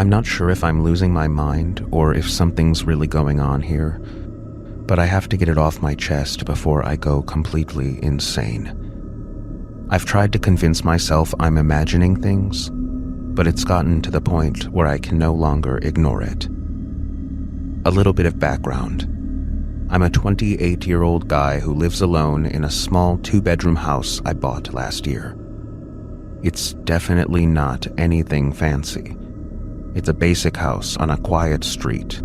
I'm not sure if I'm losing my mind or if something's really going on here, but I have to get it off my chest before I go completely insane. I've tried to convince myself I'm imagining things, but it's gotten to the point where I can no longer ignore it. A little bit of background. I'm a 28-year-old guy who lives alone in a small 2-bedroom house I bought last year. It's definitely not anything fancy. It's a basic house on a quiet street,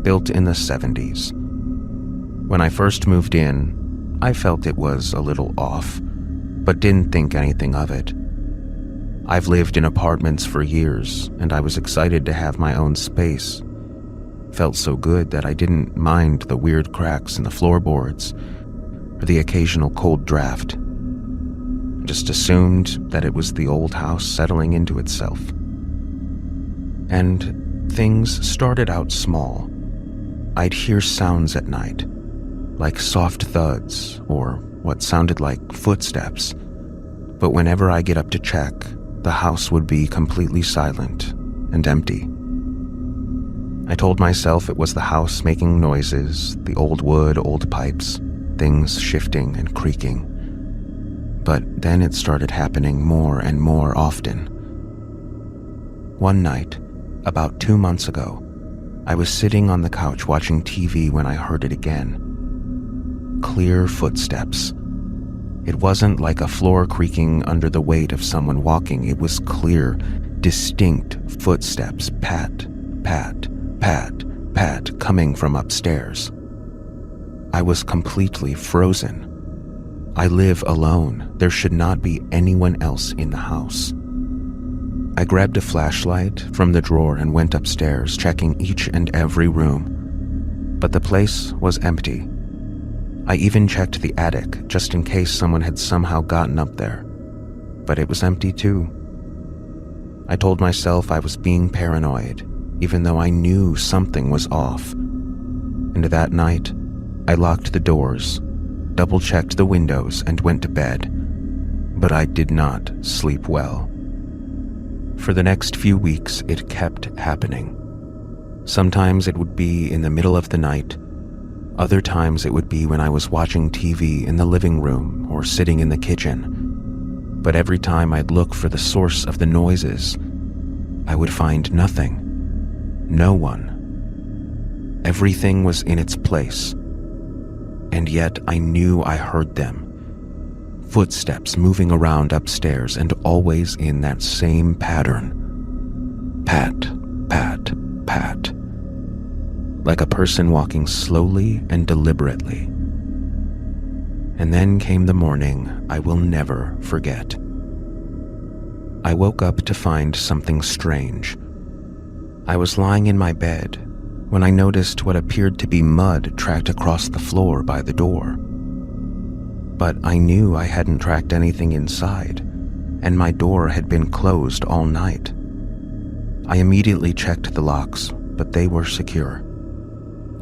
built in the 70s. When I first moved in, I felt it was a little off, but didn't think anything of it. I've lived in apartments for years, and I was excited to have my own space. Felt so good that I didn't mind the weird cracks in the floorboards or the occasional cold draft. Just assumed that it was the old house settling into itself. And things started out small. I'd hear sounds at night, like soft thuds or what sounded like footsteps. But whenever I get up to check, the house would be completely silent and empty. I told myself it was the house making noises, the old wood, old pipes, things shifting and creaking. But then it started happening more and more often. One night, about 2 months ago, I was sitting on the couch watching TV when I heard it again. Clear footsteps. It wasn't like a floor creaking under the weight of someone walking. It was clear, distinct footsteps, pat, pat, pat, pat, coming from upstairs. I was completely frozen. I live alone. There should not be anyone else in the house. I grabbed a flashlight from the drawer and went upstairs, checking each and every room. But the place was empty. I even checked the attic, just in case someone had somehow gotten up there. But it was empty too. I told myself I was being paranoid, even though I knew something was off. And that night, I locked the doors, double-checked the windows, and went to bed. But I did not sleep well. For the next few weeks, it kept happening. Sometimes it would be in the middle of the night. Other times it would be when I was watching TV in the living room or sitting in the kitchen. But every time I'd look for the source of the noises, I would find nothing. No one. Everything was in its place. And yet I knew I heard them. Footsteps moving around upstairs and always in that same pattern. Pat, pat, pat. Like a person walking slowly and deliberately. And then came the morning I will never forget. I woke up to find something strange. I was lying in my bed when I noticed what appeared to be mud tracked across the floor by the door. But I knew I hadn't tracked anything inside, and my door had been closed all night. I immediately checked the locks, but they were secure.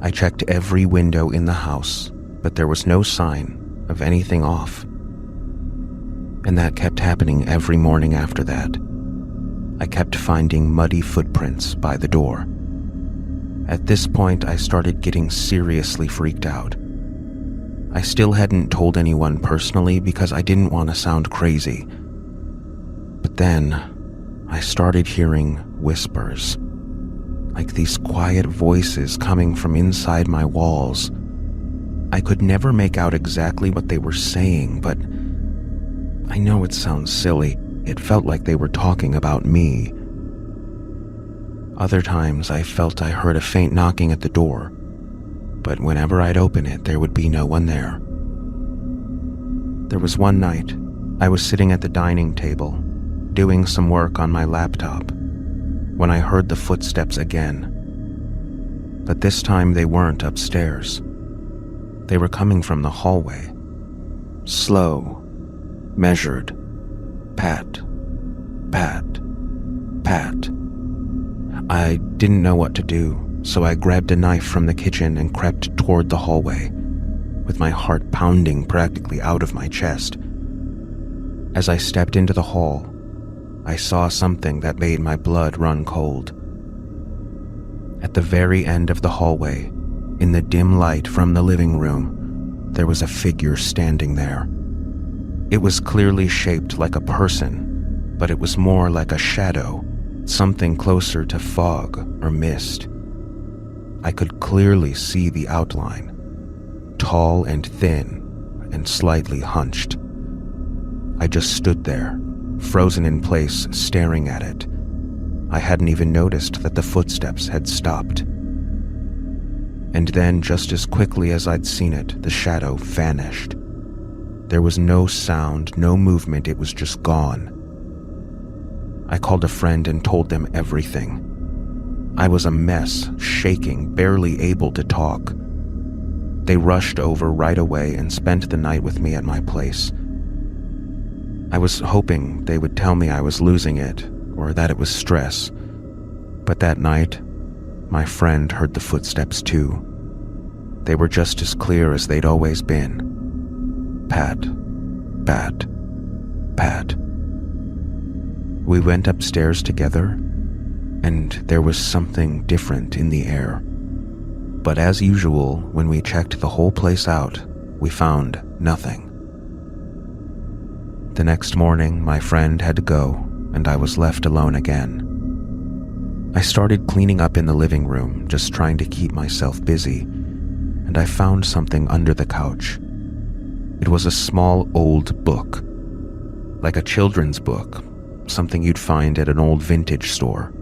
I checked every window in the house, but there was no sign of anything off. And that kept happening every morning after that. I kept finding muddy footprints by the door. At this point, I started getting seriously freaked out. I still hadn't told anyone personally because I didn't want to sound crazy. But then, I started hearing whispers. Like these quiet voices coming from inside my walls. I could never make out exactly what they were saying, but I know it sounds silly. It felt like they were talking about me. Other times I felt I heard a faint knocking at the door, but whenever I'd open it, there would be no one there. There was one night, I was sitting at the dining table, doing some work on my laptop, when I heard the footsteps again. But this time they weren't upstairs. They were coming from the hallway. Slow, measured, pat, pat, pat. I didn't know what to do, so I grabbed a knife from the kitchen and crept toward the hallway, with my heart pounding practically out of my chest. As I stepped into the hall, I saw something that made my blood run cold. At the very end of the hallway, in the dim light from the living room, there was a figure standing there. It was clearly shaped like a person, but it was more like a shadow, something closer to fog or mist. I could clearly see the outline, tall and thin and slightly hunched. I just stood there, frozen in place, staring at it. I hadn't even noticed that the footsteps had stopped. And then, just as quickly as I'd seen it, the shadow vanished. There was no sound, no movement, it was just gone. I called a friend and told them everything. I was a mess, shaking, barely able to talk. They rushed over right away and spent the night with me at my place. I was hoping they would tell me I was losing it, or that it was stress. But that night, my friend heard the footsteps too. They were just as clear as they'd always been. Pat, pat, pat. We went upstairs together, and there was something different in the air. But as usual, when we checked the whole place out, we found nothing. The next morning, my friend had to go, and I was left alone again. I started cleaning up in the living room, just trying to keep myself busy, and I found something under the couch. It was a small old book, like a children's book, something you'd find at an old vintage store.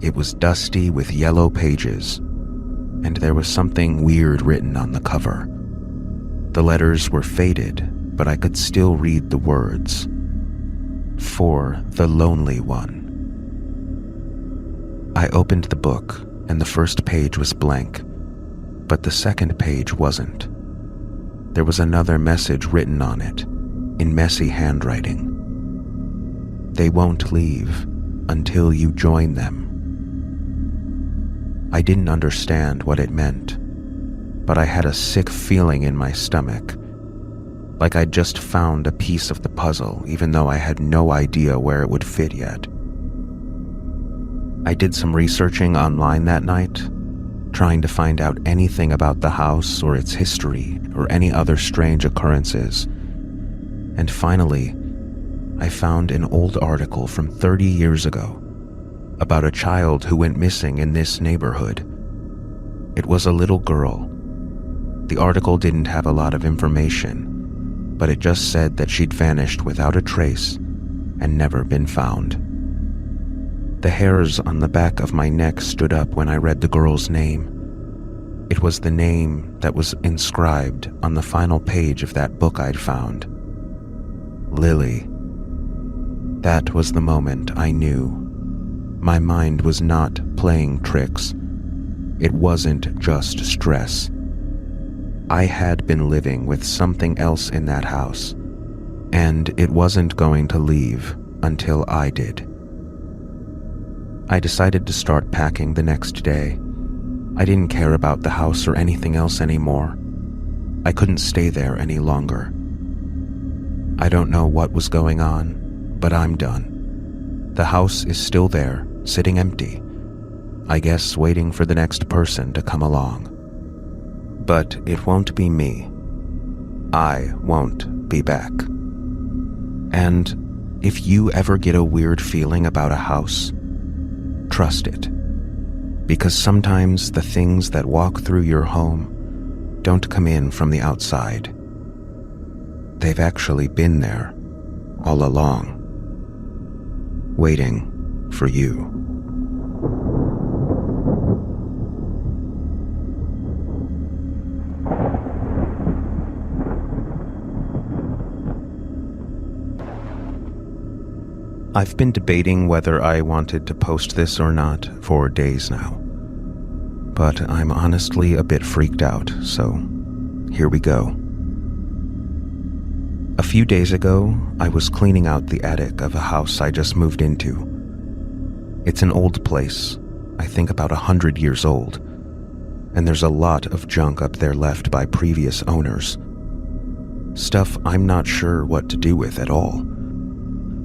It was dusty with yellow pages, and there was something weird written on the cover. The letters were faded, but I could still read the words. For the lonely one. I opened the book, and the first page was blank, but the second page wasn't. There was another message written on it, in messy handwriting. They won't leave until you join them. I didn't understand what it meant, but I had a sick feeling in my stomach, like I'd just found a piece of the puzzle, even though I had no idea where it would fit yet. I did some researching online that night, trying to find out anything about the house or its history or any other strange occurrences. And finally, I found an old article from 30 years ago about a child who went missing in this neighborhood. It was a little girl. The article didn't have a lot of information, but it just said that she'd vanished without a trace and never been found. The hairs on the back of my neck stood up when I read the girl's name. It was the name that was inscribed on the final page of that book I'd found. Lily. That was the moment I knew. My mind was not playing tricks. It wasn't just stress. I had been living with something else in that house, and it wasn't going to leave until I did. I decided to start packing the next day. I didn't care about the house or anything else anymore. I couldn't stay there any longer. I don't know what was going on, but I'm done. The house is still there, sitting empty. I guess waiting for the next person to come along. But it won't be me. I won't be back. And if you ever get a weird feeling about a house, trust it. Because sometimes the things that walk through your home don't come in from the outside. They've actually been there all along, waiting for you. I've been debating whether I wanted to post this or not for days now, but I'm honestly a bit freaked out, so here we go. A few days ago, I was cleaning out the attic of a house I just moved into. It's an old place, I think about 100 years old, and there's a lot of junk up there left by previous owners. Stuff I'm not sure what to do with at all.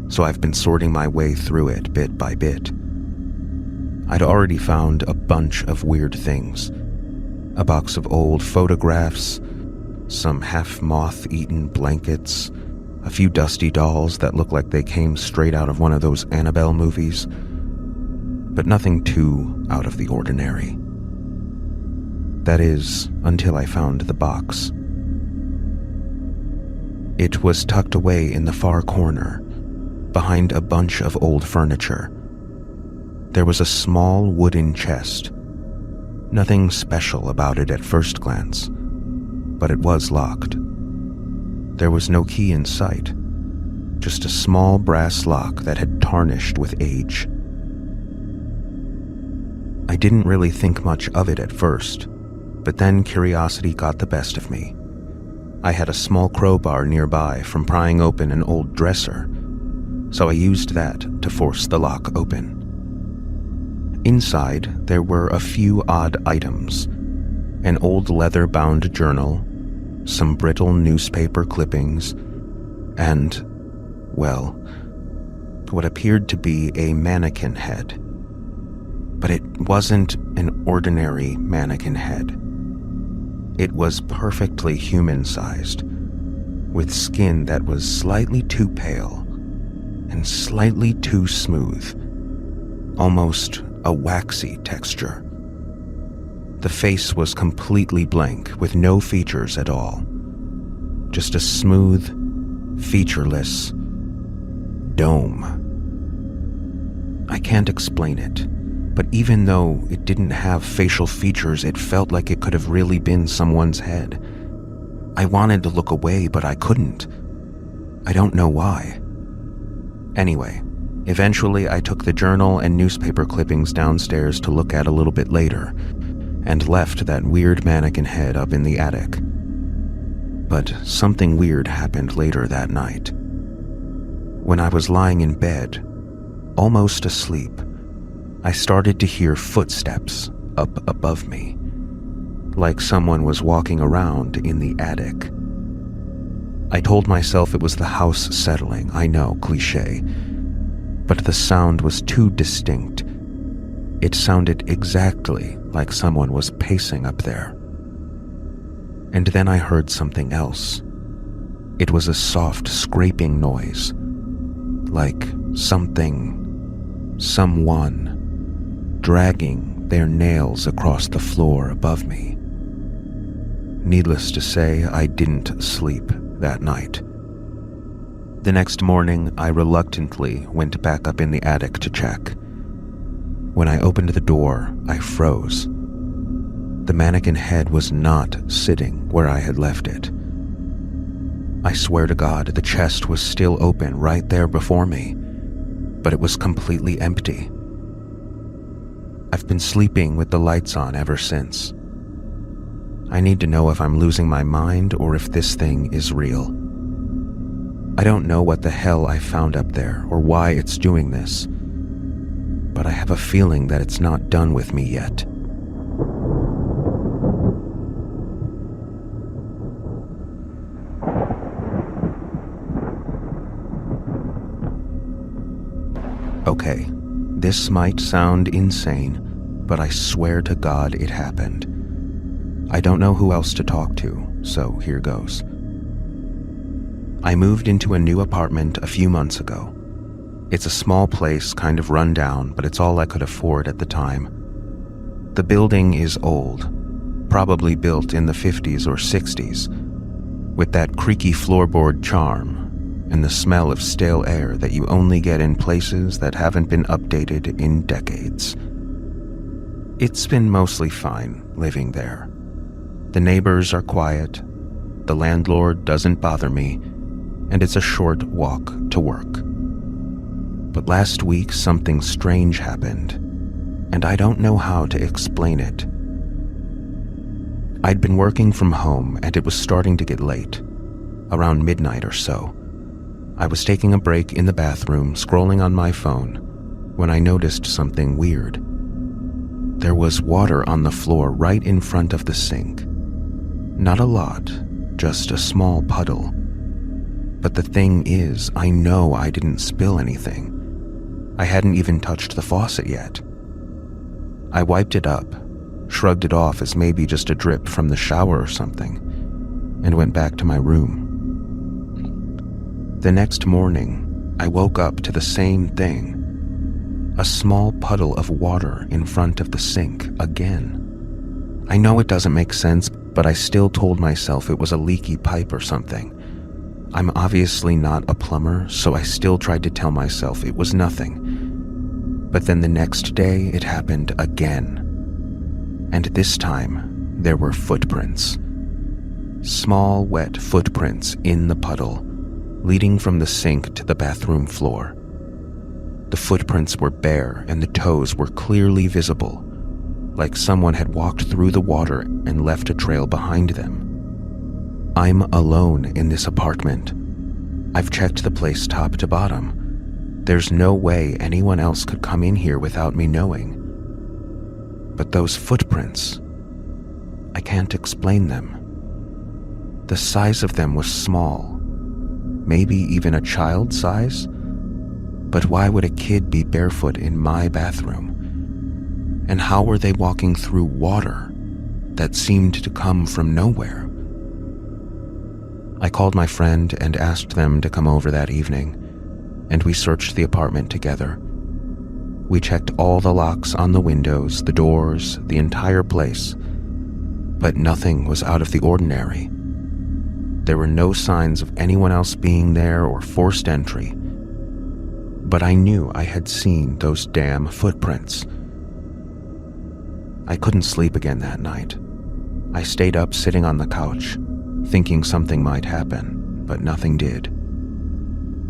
So I've been sorting my way through it bit by bit. I'd already found a bunch of weird things. A box of old photographs, some half-moth-eaten blankets, a few dusty dolls that looked like they came straight out of one of those Annabelle movies, but nothing too out of the ordinary. That is, until I found the box. It was tucked away in the far corner, behind a bunch of old furniture. There was a small wooden chest. Nothing special about it at first glance, but it was locked. There was no key in sight, just a small brass lock that had tarnished with age. I didn't really think much of it at first, but then curiosity got the best of me. I had a small crowbar nearby from prying open an old dresser, so I used that to force the lock open. Inside, there were a few odd items: an old leather-bound journal, some brittle newspaper clippings, and, well, what appeared to be a mannequin head. But it wasn't an ordinary mannequin head. It was perfectly human-sized, with skin that was slightly too pale and slightly too smooth, almost a waxy texture. The face was completely blank, with no features at all. Just a smooth, featureless dome. I can't explain it, but even though it didn't have facial features, it felt like it could have really been someone's head. I wanted to look away, but I couldn't. I don't know why. Anyway, eventually I took the journal and newspaper clippings downstairs to look at a little bit later, and left that weird mannequin head up in the attic. But something weird happened later that night. When I was lying in bed, almost asleep, I started to hear footsteps up above me, like someone was walking around in the attic. I told myself it was the house settling, I know, cliché, but the sound was too distinct. It sounded exactly like someone was pacing up there. And then I heard something else. It was a soft scraping noise, like someone, dragging their nails across the floor above me. Needless to say, I didn't sleep that night. The next morning, I reluctantly went back up in the attic to check. When I opened the door, I froze. The mannequin head was not sitting where I had left it. I swear to God, the chest was still open right there before me, but it was completely empty. I've been sleeping with the lights on ever since. I need to know if I'm losing my mind or if this thing is real. I don't know what the hell I found up there or why it's doing this, but I have a feeling that it's not done with me yet. Okay, this might sound insane, but I swear to God it happened. I don't know who else to talk to, so here goes. I moved into a new apartment a few months ago. It's a small place, kind of run down, but it's all I could afford at the time. The building is old, probably built in the 50s or 60s, with that creaky floorboard charm and the smell of stale air that you only get in places that haven't been updated in decades. It's been mostly fine living there. The neighbors are quiet, the landlord doesn't bother me, and it's a short walk to work. But last week something strange happened, and I don't know how to explain it. I'd been working from home and it was starting to get late, around midnight or so. I was taking a break in the bathroom, scrolling on my phone, when I noticed something weird. There was water on the floor right in front of the sink. Not a lot, just a small puddle. But the thing is, I know I didn't spill anything. I hadn't even touched the faucet yet. I wiped it up, shrugged it off as maybe just a drip from the shower or something, and went back to my room. The next morning, I woke up to the same thing. A small puddle of water in front of the sink again. I know it doesn't make sense, but I still told myself it was a leaky pipe or something. I'm obviously not a plumber, so I still tried to tell myself it was nothing. But then the next day, it happened again. And this time, there were footprints. Small, wet footprints in the puddle, leading from the sink to the bathroom floor. The footprints were bare and the toes were clearly visible, like someone had walked through the water and left a trail behind them. I'm alone in this apartment. I've checked the place top to bottom. There's no way anyone else could come in here without me knowing. But those footprints, I can't explain them. The size of them was small, maybe even a child's size. But why would a kid be barefoot in my bathroom? And how were they walking through water that seemed to come from nowhere? I called my friend and asked them to come over that evening, and we searched the apartment together. We checked all the locks on the windows, the doors, the entire place, but nothing was out of the ordinary. There were no signs of anyone else being there or forced entry. But I knew I had seen those damn footprints. I couldn't sleep again that night. I stayed up sitting on the couch, thinking something might happen, but nothing did.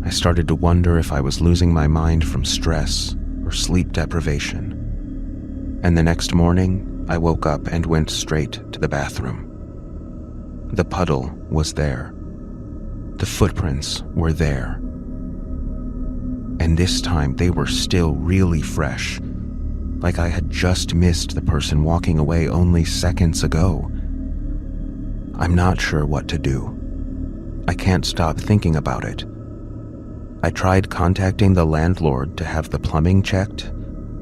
I started to wonder if I was losing my mind from stress or sleep deprivation. And the next morning, I woke up and went straight to the bathroom. The puddle was there. The footprints were there. And this time they were still really fresh, like I had just missed the person walking away only seconds ago. I'm not sure what to do. I can't stop thinking about it. I tried contacting the landlord to have the plumbing checked,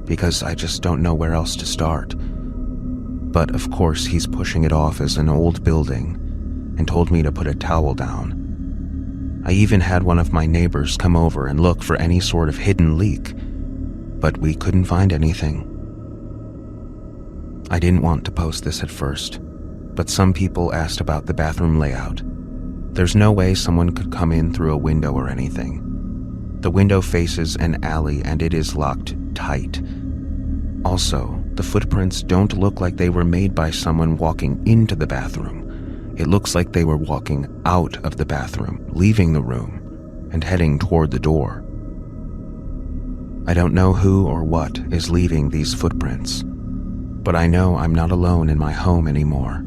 because I just don't know where else to start. But of course he's pushing it off as an old building and told me to put a towel down. I even had one of my neighbors come over and look for any sort of hidden leak, but we couldn't find anything. I didn't want to post this at first, but some people asked about the bathroom layout. There's no way someone could come in through a window or anything. The window faces an alley and it is locked tight. Also, the footprints don't look like they were made by someone walking into the bathroom. It looks like they were walking out of the bathroom, leaving the room, and heading toward the door. I don't know who or what is leaving these footprints, but I know I'm not alone in my home anymore.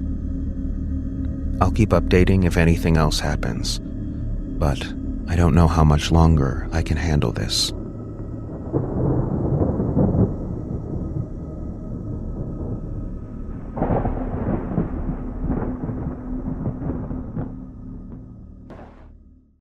I'll keep updating if anything else happens, but I don't know how much longer I can handle this.